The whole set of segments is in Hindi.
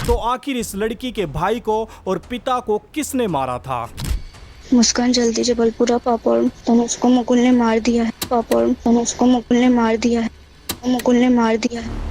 तो आखिर इस लड़की के भाई को और पिता को किसने मारा था? मुस्कान जल्दी जबलपुरा पापड़ तनुज को मुकुल ने मार दिया है। पापड़ तनुज को मुकुल ने मार दिया है। मुकुल ने मार दिया है।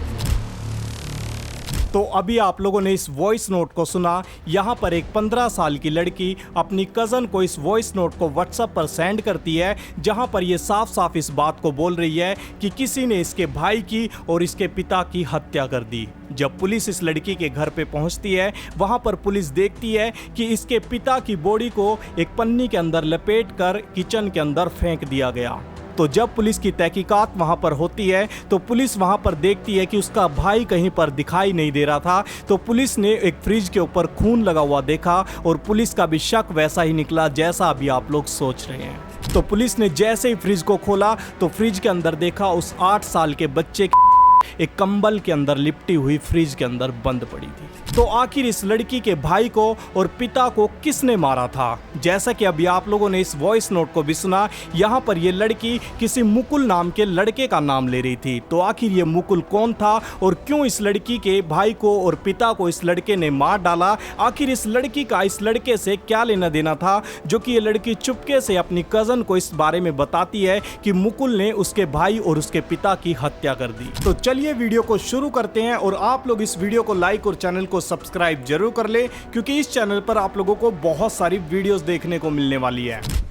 तो अभी आप लोगों ने इस वॉइस नोट को सुना। यहाँ पर एक 15 साल की लड़की अपनी कज़न को इस वॉइस नोट को व्हाट्सएप पर सेंड करती है, जहाँ पर ये साफ साफ इस बात को बोल रही है कि किसी ने इसके भाई की और इसके पिता की हत्या कर दी। जब पुलिस इस लड़की के घर पे पहुंचती है, वहां पर पुलिस देखती है कि इसके पिता की बॉडी को एक पन्नी के अंदर लपेट कर किचन के अंदर फेंक दिया गया। तो जब पुलिस की तहकीकात वहां पर होती है तो पुलिस वहां पर देखती है कि उसका भाई कहीं पर दिखाई नहीं दे रहा था। तो पुलिस ने एक फ्रिज के ऊपर खून लगा हुआ देखा और पुलिस का भी शक वैसा ही निकला जैसा अभी आप लोग सोच रहे हैं। तो पुलिस ने जैसे ही फ्रिज को खोला तो फ्रिज के अंदर देखा उस 8 साल के बच्चे एक कंबल के अंदर लिपटी हुई फ्रिज के अंदर बंद पड़ी थी। तो आखिर इस लड़की के भाई को और पिता को किसने मारा था? जैसा कि अभी आप लोगों ने इस वॉइस नोट को भी सुना, यहाँ पर ये लड़की किसी मुकुल नाम के लड़के का नाम ले रही थी। तो आखिर ये मुकुल कौन था और क्यों इस लड़की के भाई को और पिता को इस लड़के ने मार डाला? आखिर इस लड़की का इस लड़के से क्या लेना देना था, जो कि ये लड़की चुपके से अपनी कजन को इस बारे में बताती है कि मुकुल ने उसके भाई और उसके पिता की हत्या कर दी। तो चलिए वीडियो को शुरू करते हैं और आप लोग इस वीडियो को लाइक और चैनल को सब्सक्राइब जरूर कर ले, क्योंकि इस चैनल पर आप लोगों को बहुत सारी वीडियोस देखने को मिलने वाली है।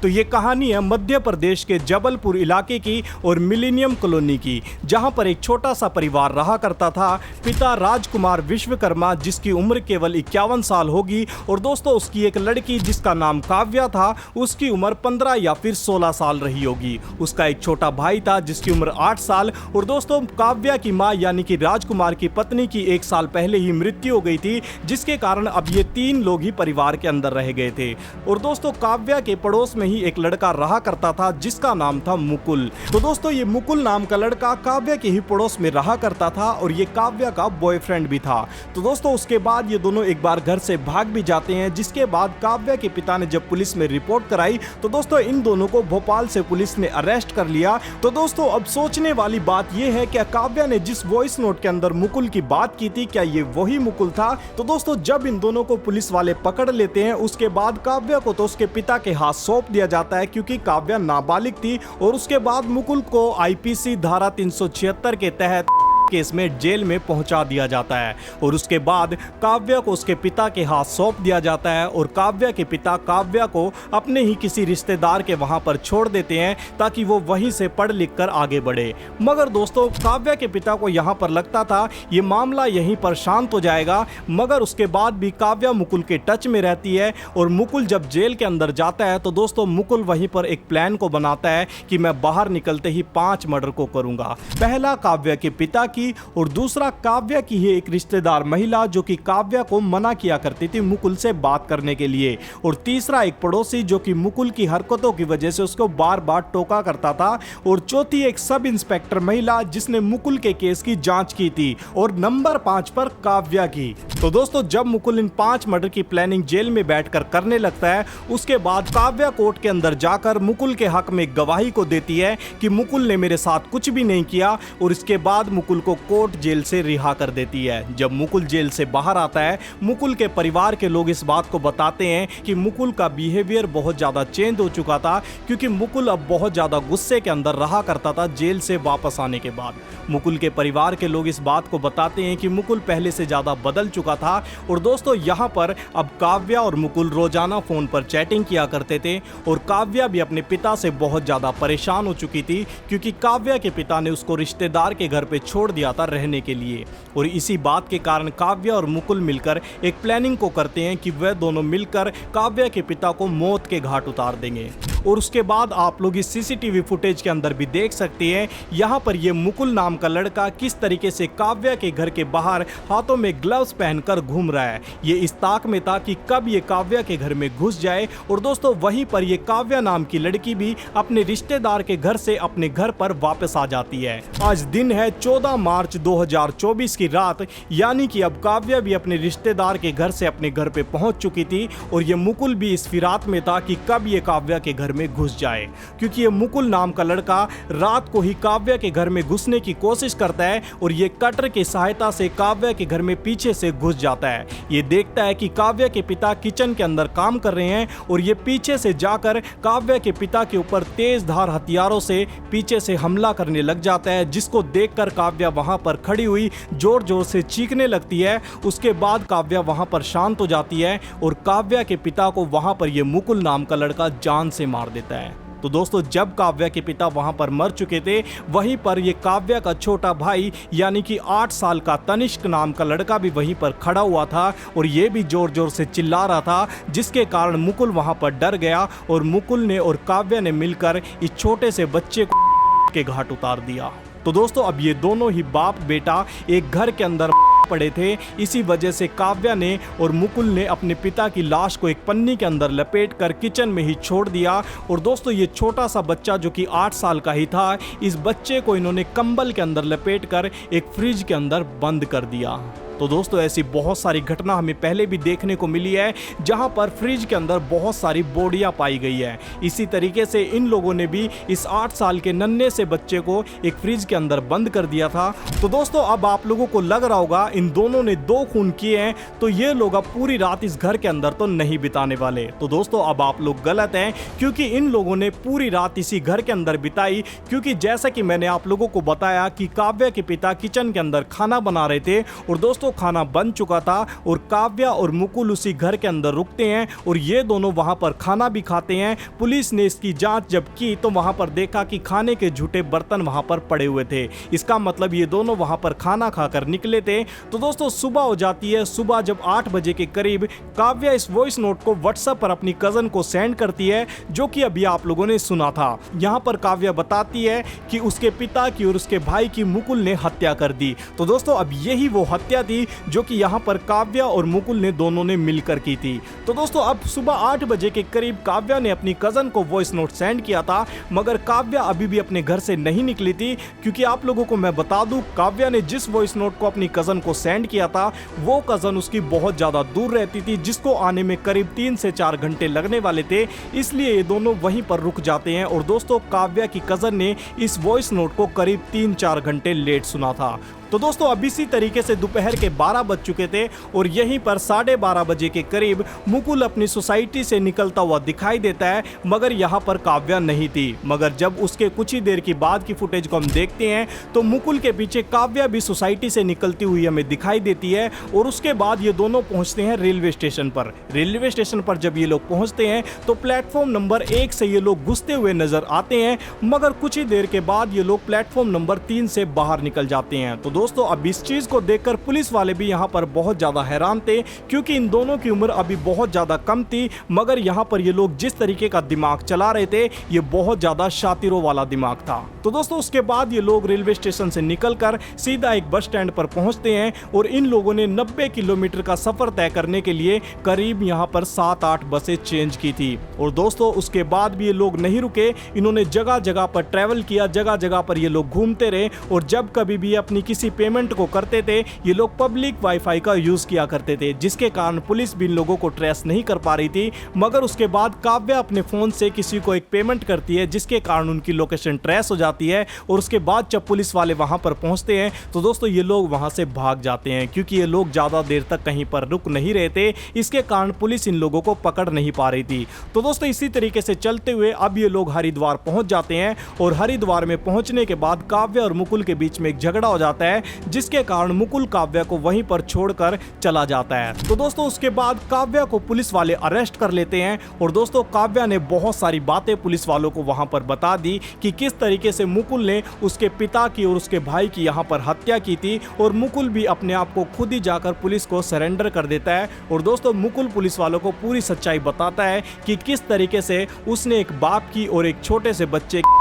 तो ये कहानी है मध्य प्रदेश के जबलपुर इलाके की और मिलेनियम कॉलोनी की, जहां पर एक छोटा सा परिवार रहा करता था। पिता राजकुमार विश्वकर्मा, जिसकी उम्र केवल 51 साल होगी, और दोस्तों उसकी एक लड़की जिसका नाम काव्या था, उसकी उम्र 15 या फिर 16 साल रही होगी। उसका एक छोटा भाई था जिसकी उम्र 8 साल, और दोस्तों काव्या की माँ यानी कि राजकुमार की पत्नी की 1 साल पहले ही मृत्यु हो गई थी, जिसके कारण अब ये 3 लोग ही परिवार के अंदर रह गए थे। और दोस्तों काव्या के पड़ोस में ही एक लड़का रहा करता था जिसका नाम था मुकुल। तो दोस्तों ये मुकुल नाम का लड़का काव्या के ही पड़ोस में रहा करता था और ये काव्या का बॉयफ्रेंड भी था। तो दोस्तों उसके बाद ये दोनों एक बार घर से भाग भी जाते हैं, जिसके बाद काव्या के पिता ने जब पुलिस में रिपोर्ट कराई तो दोस्तों इन दोनों को भोपाल से पुलिस ने अरेस्ट कर लिया। तो दोस्तों अब सोचने वाली बात यह है, क्या काव्या ने जिस वॉइस नोट के अंदर मुकुल की बात की थी, क्या ये वही मुकुल था? तो दोस्तों जब इन दोनों को पुलिस वाले पकड़ लेते हैं, उसके बाद काव्या को तो उसके पिता के हाथ सौंप दिया जाता है, क्योंकि काव्या नाबालिग थी। और उसके बाद मुकुल को आईपीसी धारा 376 के तहत केस में जेल में पहुंचा दिया जाता है, और उसके बाद काव्या को उसके पिता के हाथ सौंप दिया जाता है, और काव्या के पिता काव्या को अपने ही किसी रिश्तेदार के वहां पर छोड़ देते हैं ताकि वो वहीं से पढ़ लिख कर आगे बढ़े। मगर दोस्तों काव्या के पिता को यहां पर लगता था ये मामला यहीं पर शांत हो जाएगा, मगर उसके बाद भी काव्या मुकुल के टच में रहती है। और मुकुल जब जेल के अंदर जाता है तो दोस्तों मुकुल वहीं पर एक प्लान को बनाता है कि मैं बाहर निकलते ही 5 मर्डर को करूंगा। पहला काव्या के पिता की, और दूसरा काव्या की ही एक रिश्तेदार महिला जो कि काव्या को मना किया करती थी मुकुल से बात करने के लिए, और तीसरा एक पड़ोसी जो कि मुकुल की हरकतों की वजह से उसको बार बार टोका करता था, और चौथी एक सब इंस्पेक्टर महिला जिसने मुकुल के केस की जांच की थी, और नंबर 5 पर काव्या की। तो दोस्तों जब मुकुल इन 5 मर्डर की प्लानिंग जेल में बैठकर करने लगता है, उसके बाद काव्या कोर्ट के अंदर जाकर मुकुल के हक में गवाही को देती है कि मुकुल ने मेरे साथ कुछ भी नहीं किया, और इसके बाद मुकुल को कोर्ट जेल से रिहा कर देती है। जब मुकुल जेल से बाहर आता है, मुकुल के परिवार के लोग इस बात को बताते हैं कि मुकुल का बिहेवियर बहुत ज्यादा चेंज हो चुका था, क्योंकि मुकुल अब बहुत ज्यादा गुस्से के अंदर रहा करता था जेल से वापस आने के बाद। मुकुल के परिवार के लोग इस बात को बताते हैं कि मुकुल पहले से ज्यादा बदल चुका था। और दोस्तों यहाँ पर अब काव्या और मुकुल रोजाना फोन पर चैटिंग किया करते थे, और काव्या भी अपने पिता से बहुत ज्यादा परेशान हो चुकी थी, क्योंकि काव्या के पिता ने उसको रिश्तेदार के घर पे छोड़ दिया था रहने के लिए। और इसी बात के कारण काव्या और मुकुल मिलकर एक प्लानिंग को करते हैं कि वह दोनों मिलकर काव्या के पिता को मौत के घाट उतार देंगे। और उसके बाद आप लोग इस सीसीटीवी फुटेज के अंदर भी देख सकते हैं, यहाँ पर ये मुकुल नाम का लड़का किस तरीके से काव्या के घर के बाहर हाथों में ग्लव्स पहनकर घूम रहा है। ये इस ताक में था कि कब ये काव्या के घर में घुस जाए। और दोस्तों वहीं पर ये काव्या नाम की लड़की भी अपने रिश्तेदार के घर से अपने घर पर वापस आ जाती है। आज दिन है 14 मार्च 2024 की रात, यानी कि अब काव्या भी अपने रिश्तेदार के घर से अपने घर पे पहुंच चुकी थी और ये मुकुल भी इस फिराक में था कि कब ये काव्या के घर में घुस जाए, क्योंकि ये मुकुल नाम का लड़का रात को ही काव्या के घर में घुसने की कोशिश करता है और ये कटर की सहायता से काव्या के घर में पीछे से घुस जाता है। ये देखता है कि काव्या के पिता किचन के अंदर काम कर रहे हैं और ये पीछे से जाकर काव्या के पिता के ऊपर तेज धार हथियारों से पीछे से हमला करने लग जाता है, जिसको देखकर काव्या वहां पर खड़ी हुई जोर जोर से चीखने लगती है। उसके बाद काव्या वहां पर शांत हो जाती है और काव्या के पिता को वहां पर ये मुकुल नाम का लड़का जान से मार देता है। तो दोस्तों जब काव्या के पिता वहां पर मर चुके थे, वहीं पर ये काव्या का छोटा भाई यानी कि 8 साल का तनिष्क नाम का लड़का भी वहीं पर खड़ा हुआ था और ये भी जोर जोर से चिल्ला रहा था, जिसके कारण मुकुल वहां पर डर गया और मुकुल ने और काव्या ने मिलकर इस छोटे से बच्चे को के घाट उतार दिया। तो दोस्तों अब ये दोनों ही बाप बेटा एक घर के अंदर पड़े थे। इसी वजह से काव्या ने और मुकुल ने अपने पिता की लाश को एक पन्नी के अंदर लपेटकर किचन में ही छोड़ दिया। और दोस्तों ये छोटा सा बच्चा जो कि 8 साल का ही था, इस बच्चे को इन्होंने कंबल के अंदर लपेटकर एक फ्रिज के अंदर बंद कर दिया। तो दोस्तों ऐसी बहुत सारी घटना हमें पहले भी देखने को मिली है, जहां पर फ्रिज के अंदर बहुत सारी बॉडियां पाई गई है। इसी तरीके से इन लोगों ने भी इस 8 साल के नन्हे से बच्चे को एक फ्रिज के अंदर बंद कर दिया था। तो दोस्तों अब आप लोगों को लग रहा होगा इन दोनों ने 2 खून किए हैं, तो ये लोग अब पूरी रात इस घर के अंदर तो नहीं बिताने वाले। तो दोस्तों अब आप लोग गलत हैं, क्योंकि इन लोगों ने पूरी रात इसी घर के अंदर बिताई। क्योंकि जैसा कि मैंने आप लोगों को बताया कि काव्या के पिता किचन के अंदर खाना बना रहे थे और दोस्तों खाना बन चुका था और काव्या और मुकुल उसी घर के अंदर रुकते हैं और ये दोनों वहां पर खाना भी खाते हैं। पुलिस ने इसकी जांच जब की तो वहां पर देखा कि खाने के झूठे बर्तन वहां पर पड़े हुए थे। इसका मतलब ये दोनों वहां पर खाना खाकर निकले थे। तो दोस्तों सुबह हो जाती है। सुबह जब 8 बजे के करीब काव्या इस वॉइस नोट को व्हाट्सएप पर अपनी कजन को सेंड करती है, जो कि अभी आप लोगों ने सुना था। यहां पर काव्या बताती है कि उसके पिता की और उसके भाई की मुकुल ने हत्या कर दी। तो दोस्तों अब यही वो हत्या थी जो कि यहाँ पर काव्या और मुकुल ने दोनों ने मिलकर की थी। तो दोस्तों अब सुबह 8 बजे के करीब काव्या ने अपनी कजन को वॉइस नोट सेंड किया था, मगर काव्या अभी भी अपने घर से नहीं निकली थी। क्योंकि आप लोगों को मैं बता दूं, काव्या ने जिस वॉइस नोट को अपनी कजन को सेंड किया था वो कजन उसकी बहुत ज्यादा दूर रहती थी, जिसको आने में करीब 3 से 4 घंटे लगने वाले थे। इसलिए ये दोनों वहीं पर रुक जाते हैं और दोस्तों काव्या की कजन ने इस वॉइस नोट को करीब 3-4 घंटे लेट सुना था। तो दोस्तों अब इसी तरीके से दोपहर के 12 बज चुके थे और यहीं पर 12:30 बजे के करीब मुकुल अपनी सोसाइटी से निकलता हुआ दिखाई देता है, मगर यहाँ पर काव्या नहीं थी। मगर जब उसके कुछ ही देर की बाद की फुटेज को हम देखते हैं तो मुकुल के पीछे काव्या भी सोसाइटी से निकलती हुई हमें दिखाई देती है। और उसके बाद ये दोनों पहुंचते हैं रेलवे स्टेशन पर। रेलवे स्टेशन पर जब ये लोग पहुंचते हैं तो प्लेटफॉर्म नंबर 1 से ये लोग घुसते हुए नजर आते हैं, मगर कुछ ही देर के बाद ये लोग प्लेटफॉर्म नंबर 3 से बाहर निकल जाते हैं। तो दोस्तों अब इस चीज को देखकर पुलिस वाले भी यहाँ पर बहुत ज्यादा हैरान थे, क्योंकि इन दोनों की उम्र अभी बहुत ज्यादा कम थी, मगर यहाँ पर ये लोग जिस तरीके का दिमाग चला रहे थे ये बहुत ज्यादा शातिरों वाला दिमाग था। तो दोस्तों उसके बाद ये लोग रेलवे स्टेशन से निकलकर सीधा एक बस स्टैंड पर पहुंचते हैं और इन लोगों ने 90 किलोमीटर का सफर तय करने के लिए करीब यहाँ पर 7-8 बसें चेंज की थी। और दोस्तों उसके बाद भी ये लोग नहीं रुके, इन्होंने जगह जगह पर ट्रैवल किया, जगह जगह पर ये लोग घूमते रहे और जब कभी भी अपनी किसी पेमेंट को करते थे ये लोग पब्लिक वाईफाई का यूज किया करते थे, जिसके कारण पुलिस भी इन लोगों को ट्रेस नहीं कर पा रही थी। मगर उसके बाद काव्या अपने फोन से किसी को एक पेमेंट करती है, जिसके कारण उनकी लोकेशन ट्रेस हो जाती है। और उसके बाद जब पुलिस वाले वहां पर पहुंचते हैं तो दोस्तों ये लोग वहां से भाग जाते हैं, क्योंकि ये लोग ज्यादा देर तक कहीं पर रुक नहीं रहे थे। इसके कारण पुलिस इन लोगों को पकड़ नहीं पा रही थी। तो दोस्तों इसी तरीके से चलते हुए अब ये लोग हरिद्वार पहुंच जाते हैं और हरिद्वार में पहुंचने के बाद काव्या और मुकुल के बीच में एक झगड़ा हो जाता है, है, जिसके कारण मुकुल काव्या को वहीं पर छोड़कर चला जाता है। तो दोस्तों उसके बाद काव्या को पुलिस वाले अरेस्ट कर लेते हैं और दोस्तों काव्या ने बहुत सारी बातें पुलिस वालों को वहां पर बता दी कि किस तरीके से मुकुल ने उसके पिता की और उसके भाई की यहां पर हत्या की थी, और मुकुल भी अपने आप को खुद ही जाकर पुलिस को सरेंडर कर देता है। और दोस्तों मुकुल पुलिस वालों को पूरी सच्चाई बताता है कि किस तरीके से उसने एक बाप की और एक छोटे से बच्चे की।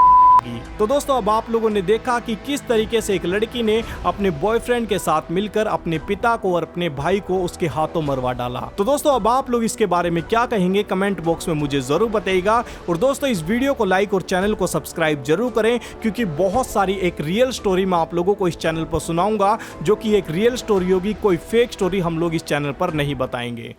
तो दोस्तों अब आप लोगों ने देखा कि किस तरीके से एक लड़की ने अपने बॉयफ्रेंड के साथ मिलकर अपने पिता को और अपने भाई को उसके हाथों मरवा डाला। तो दोस्तों अब आप लोग इसके बारे में क्या कहेंगे कमेंट बॉक्स में मुझे जरूर बताइएगा। और दोस्तों इस वीडियो को लाइक और चैनल को सब्सक्राइब जरूर करें, क्योंकि बहुत सारी एक रियल स्टोरी मैं आप लोगों को इस चैनल पर सुनाऊंगा, जो कि एक रियल स्टोरी होगी, कोई फेक स्टोरी हम लोग इस चैनल पर नहीं बताएंगे।